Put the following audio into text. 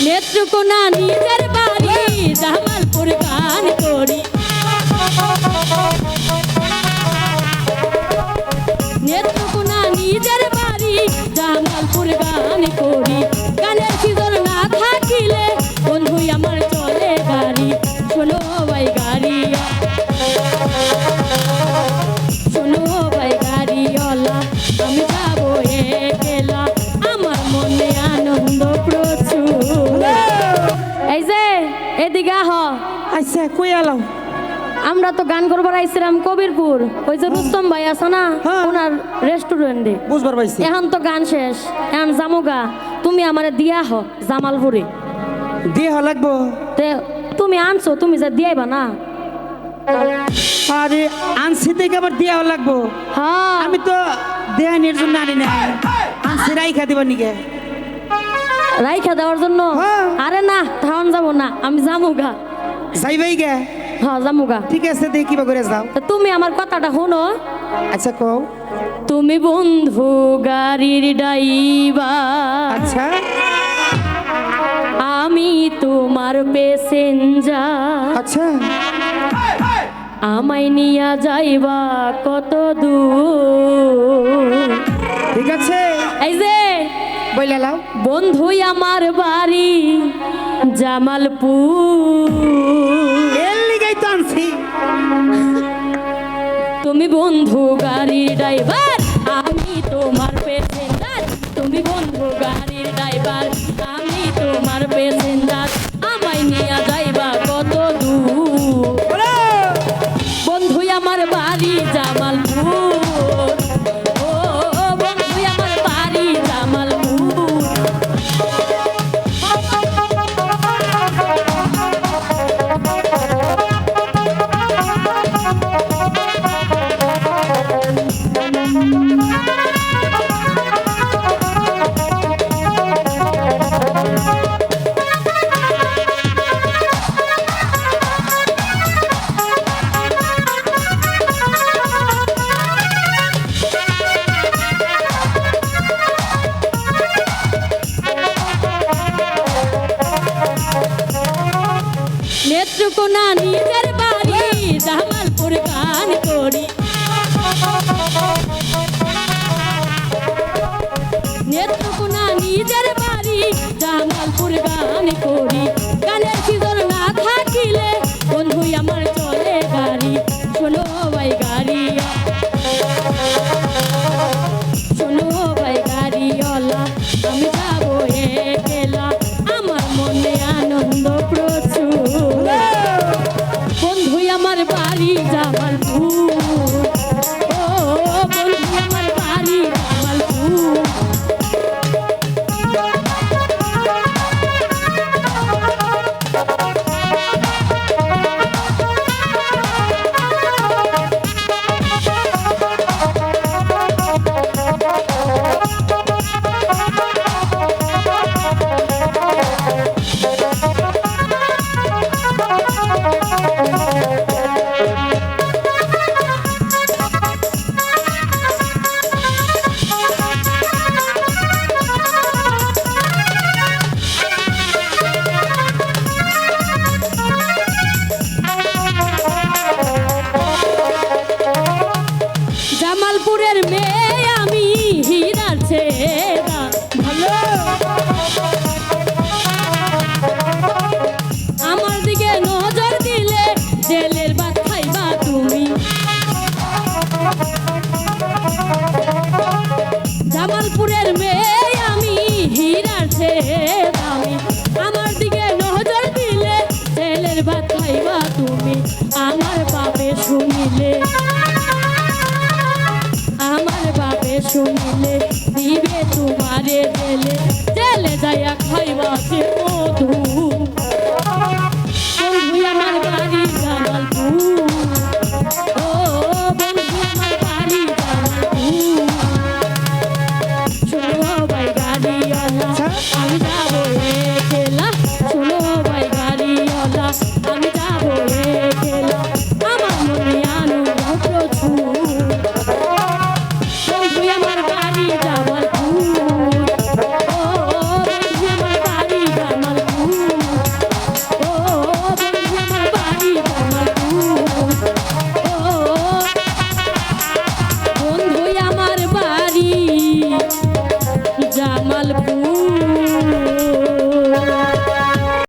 নেত্রকোনা নিজের বাড়ি জামালপুর গান করি। নেত্রকোনা নিজের বাড়ি জামালপুর গান করি। গানের সিজন না থাকিলে বন্ধু আমার চলে গাড়ি। শোনো ভাই গাড়ি, শোনো ভাই গাড়িওয়ালা, আমি যাবো একলা, আমার মনে আনন্দ প্রচুর। এই যে এদিকে আহ। আচ্ছা কই আলাও? আমরা তো গান করবার আইছিলাম কবিরপুর, ওই যে রুস্তম ভাই আছে না, হ্যাঁ। ওনার রেস্টুরেন্টে। বুঝবার পাইছি। এখন তো গান শেষ, এখন জামুগা। তুমি আমারে দিয়া হ জামালপুরে। দিয়ে লাগবো। তে তুমি আনছো, তুমি যা দিয়াইবা না। আরে আনছি দেখে আবার দিয়ে লাগবো। হ্যাঁ আমি তো দেহানির জন্য আনি না, আনছি রাইখা দিবার নিকে। রাইখা দেওয়ার জন্য? হ্যাঁ। আরে না, ধান যাবো না, আমি জামুগা। যাইবাই গে? হ্যাঁ জামুগা। ঠিক আছে, দেখি কিবা করে যাও। তা তুমি আমার কথাটা শোনো। আচ্ছা কও। তুমি বন্ধু গাড়ির ড্রাইভার, আচ্ছা আমি তোমার প্যাসেঞ্জার। আচ্ছা আমায় নিয়া যাইবা কত দূর? ঠিক আছে, এই যে বইলা লাও। বন্ধু আমার বাড়ি জামালপুর। এর লিগাই তো আনছি। তুমি বন্ধু গাড়ির ড্রাইভার, আমি তোমার প্যাসেঞ্জার। তুমি বন্ধু গাড়ির ড্রাইভার, আমি তোমার প্যাসেঞ্জার। আমায় নিয়া যাইবা কত দূর? বন্ধু আমার বাড়ি জামালপুর। ও বন্ধু আমার বাড়ি জামালপুর। নেত্রকোনা নিজের বাড়ি জামালপুর গান করি। নেত্রকোনা নিজের বাড়ি জামালপুর গান করি। গানের সিজন না থাকিলে বন্ধু আমার চলে গাড়ি। শোনো ভাই গাড়ি, শোনো ভাই গাড়িওয়ালা, আমি যাবো একলা, আমার মনে আনন্দ প্রচুর। বন্ধু আমার বাড়ি জামালপুর। ও বন্ধু আমার বাড়ি জামালপুর। জামালপুরের মেয়ে আমি, হীরার ছেড়া ভালো। আমার দিকে নজর দিলে জেলের ভাত খাইবা তুমি। জামালপুরের মেয়ে আমি, হীরার ছেড়া আমি, আমার দিকে নজর দিলে জেলের ভাত খাইবা তুমি। আমার